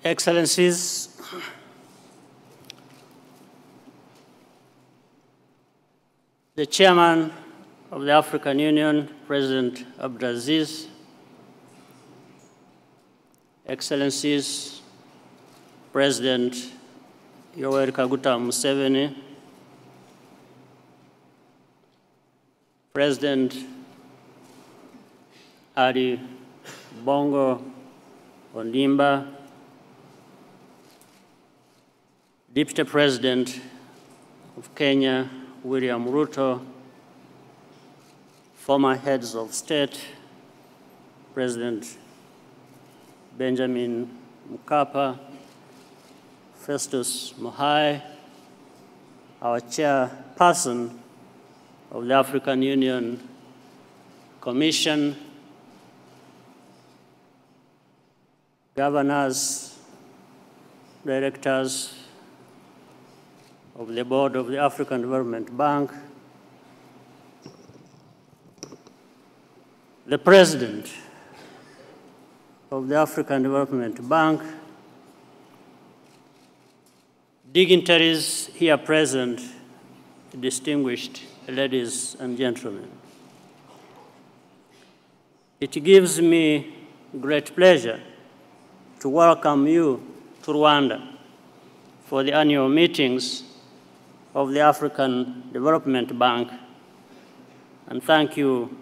Excellencies, the Chairman of the African Union, President Abdelaziz, Excellencies, President Yoweri Kaguta Museveni, President Ali Bongo Ondimba, Deputy President of Kenya, William Ruto, former heads of state, President Benjamin Mkapa, Festus Mogae, our chairperson of the African Union Commission, governors, directors of the board of the African Development Bank, the president of the African Development Bank, dignitaries here present, distinguished ladies and gentlemen. It gives me great pleasure to welcome you to Rwanda for the annual meetings of the African Development Bank, and thank you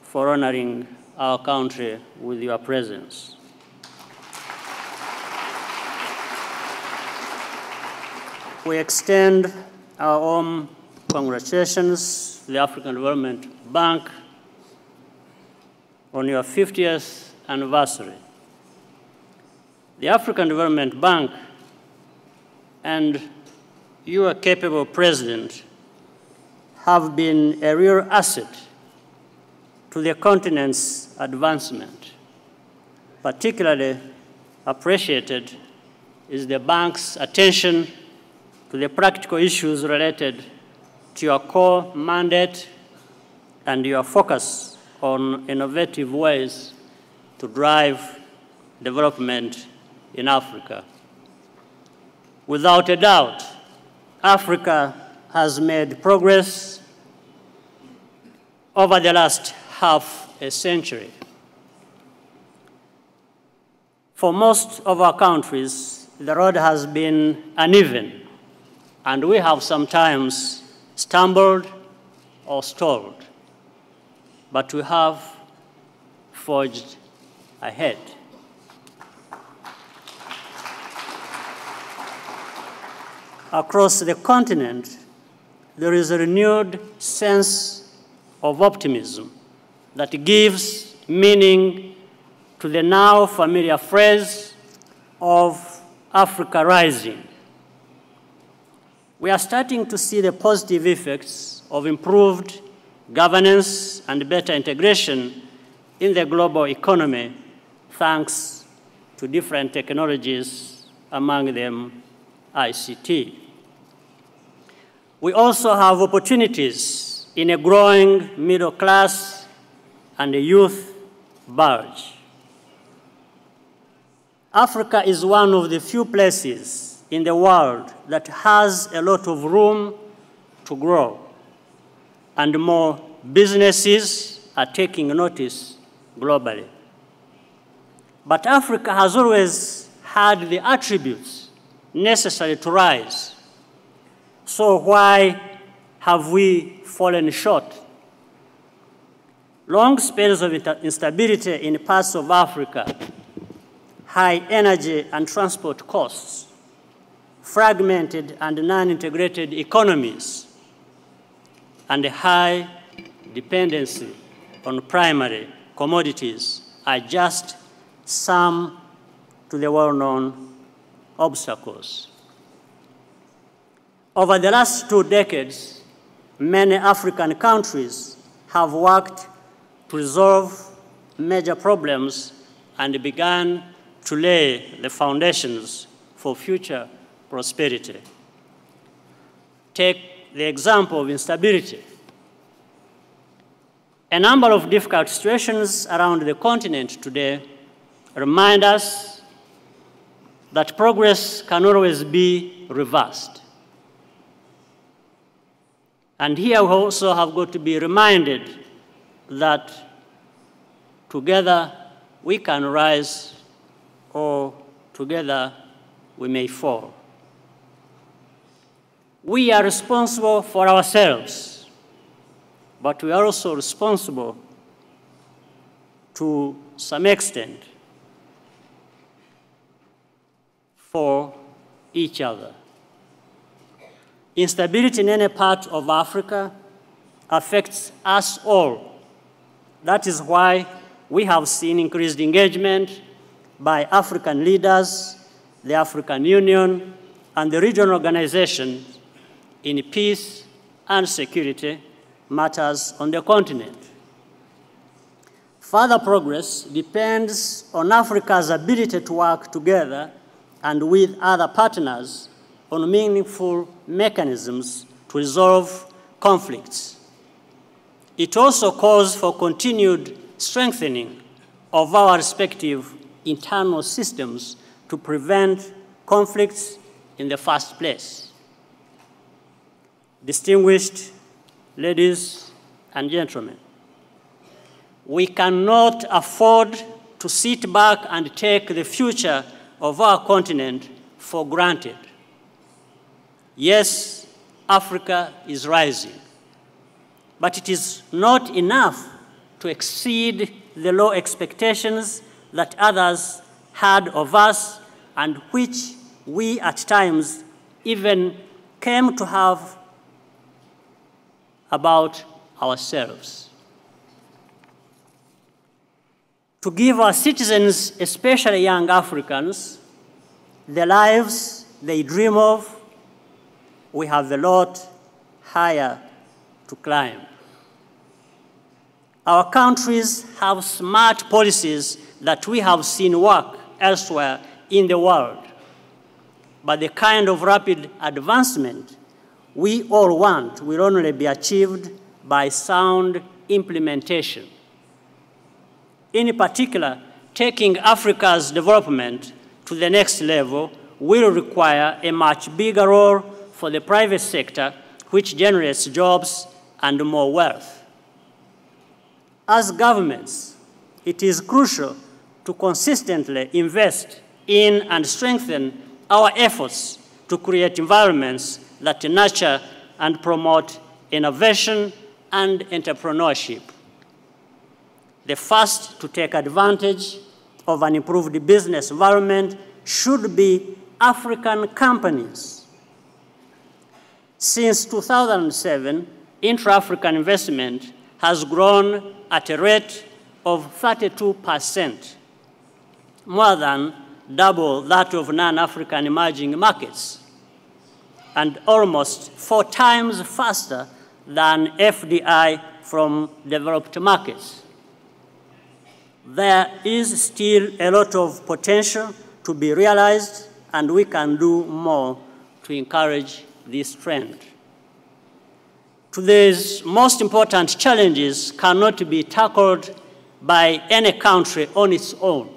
for honoring our country with your presence. We extend our warm congratulations to the African Development Bank on your 50th anniversary. The African Development Bank and your capable president have been a real asset to the continent's advancement. Particularly appreciated is the bank's attention to the practical issues related to your core mandate and your focus on innovative ways to drive development in Africa. Without a doubt, Africa has made progress over the last half a century. For most of our countries, the road has been uneven, and we have sometimes stumbled or stalled, but we have forged ahead. Across the continent, there is a renewed sense of optimism that gives meaning to the now familiar phrase of Africa rising. We are starting to see the positive effects of improved governance and better integration in the global economy, thanks to different technologies, among them ICT. We also have opportunities in a growing middle class and a youth bulge. Africa is one of the few places in the world that has a lot of room to grow, and more businesses are taking notice globally. But Africa has always had the attributes necessary to rise. So why have we fallen short? Long spells of instability in parts of Africa, high energy and transport costs, fragmented and non-integrated economies, and a high dependency on primary commodities are just some to the well-known obstacles. Over the last 2 decades, many African countries have worked to resolve major problems and began to lay the foundations for future prosperity. Take the example of instability. A number of difficult situations around the continent today remind us that progress can always be reversed. And here we also have got to be reminded that together we can rise, or together we may fall. We are responsible for ourselves, but we are also responsible to some extent for each other. Instability in any part of Africa affects us all. That is why we have seen increased engagement by African leaders, the African Union, and the regional organizations in peace and security matters on the continent. Further progress depends on Africa's ability to work together and with other partners on meaningful mechanisms to resolve conflicts. It also calls for continued strengthening of our respective internal systems to prevent conflicts in the first place. Distinguished ladies and gentlemen, we cannot afford to sit back and take the future of our continent for granted. Yes, Africa is rising, but it is not enough to exceed the low expectations that others had of us and which we at times even came to have about ourselves. To give our citizens, especially young Africans, the lives they dream of, we have a lot higher to climb. Our countries have smart policies that we have seen work elsewhere in the world, but the kind of rapid advancement we all want will only be achieved by sound implementation. In particular, taking Africa's development to the next level will require a much bigger role for the private sector, which generates jobs and more wealth. As governments, it is crucial to consistently invest in and strengthen our efforts to create environments that nurture and promote innovation and entrepreneurship. The first to take advantage of an improved business environment should be African companies. Since 2007, intra-African investment has grown at a rate of 32%, more than double that of non-African emerging markets, and almost 4 times faster than FDI from developed markets. There is still a lot of potential to be realized, and we can do more to encourage this trend. Today's most important challenges cannot be tackled by any country on its own.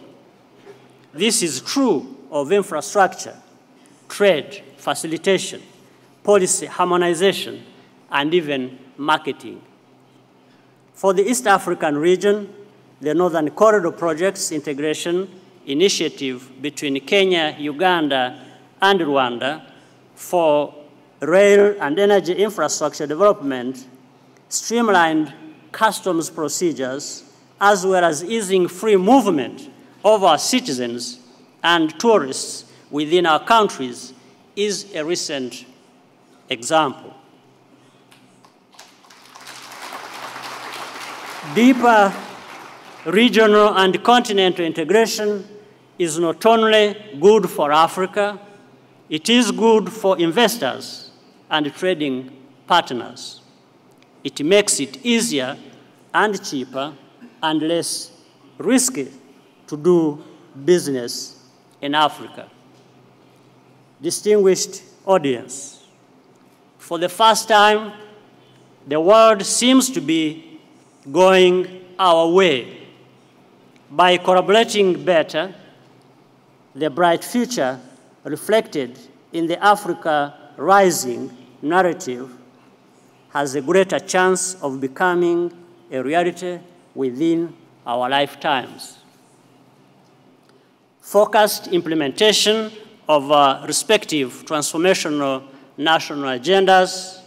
This is true of infrastructure, trade, facilitation, policy harmonization, and even marketing. For the East African region, the Northern Corridor Projects Integration Initiative between Kenya, Uganda, and Rwanda for rail and energy infrastructure development streamlined customs procedures, as well as easing free movement of our citizens and tourists within our countries, is a recent example. Deeper regional and continental integration is not only good for Africa, it is good for investors and trading partners. It makes it easier and cheaper and less risky to do business in Africa. Distinguished audience, for the first time, the world seems to be going our way. By collaborating better, the bright future reflected in the Africa Rising narrative has a greater chance of becoming a reality within our lifetimes. Focused implementation of our respective transformational national agendas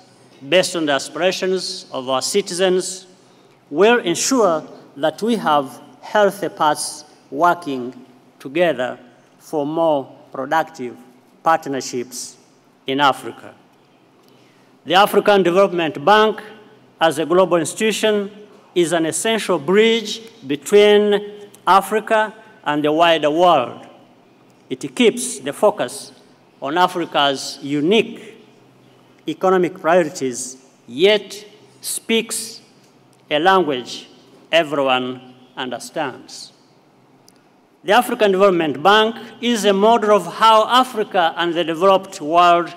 based on the aspirations of our citizens will ensure that we have healthy paths working together for more productive partnerships in Africa. The African Development Bank, as a global institution, is an essential bridge between Africa and the wider world. It keeps the focus on Africa's unique economic priorities, yet speaks a language everyone understands. The African Development Bank is a model of how Africa and the developed world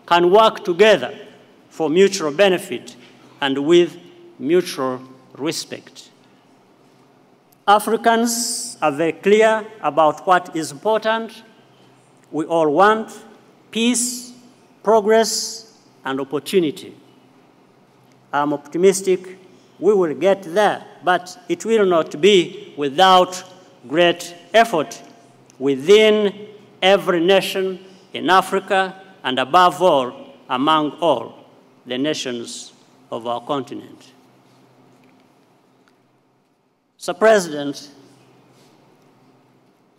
can work together for mutual benefit and with mutual respect. Africans are very clear about what is important. We all want peace, progress, and opportunity. I'm optimistic we will get there, but it will not be without great effort within every nation in Africa and above all, among all the nations of our continent. Sir President,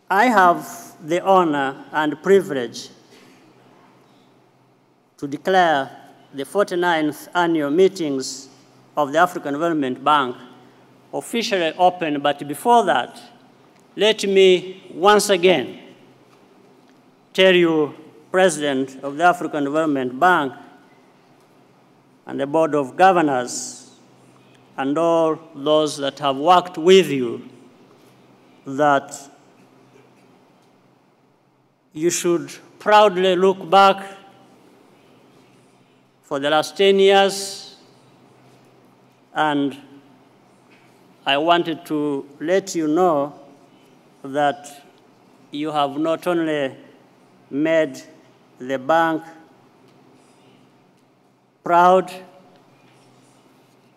I have the honor and privilege to declare the 49th annual meetings of the African Development Bank officially open, but before that, let me once again tell you, President of the African Development Bank and the Board of Governors and all those that have worked with you, that you should proudly look back for the last 10 years, and I wanted to let you know that you have not only made the bank proud,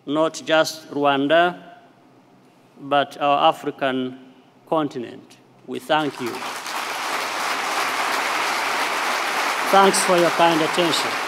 not just Rwanda, but our African continent. We thank you. Thanks for your kind attention.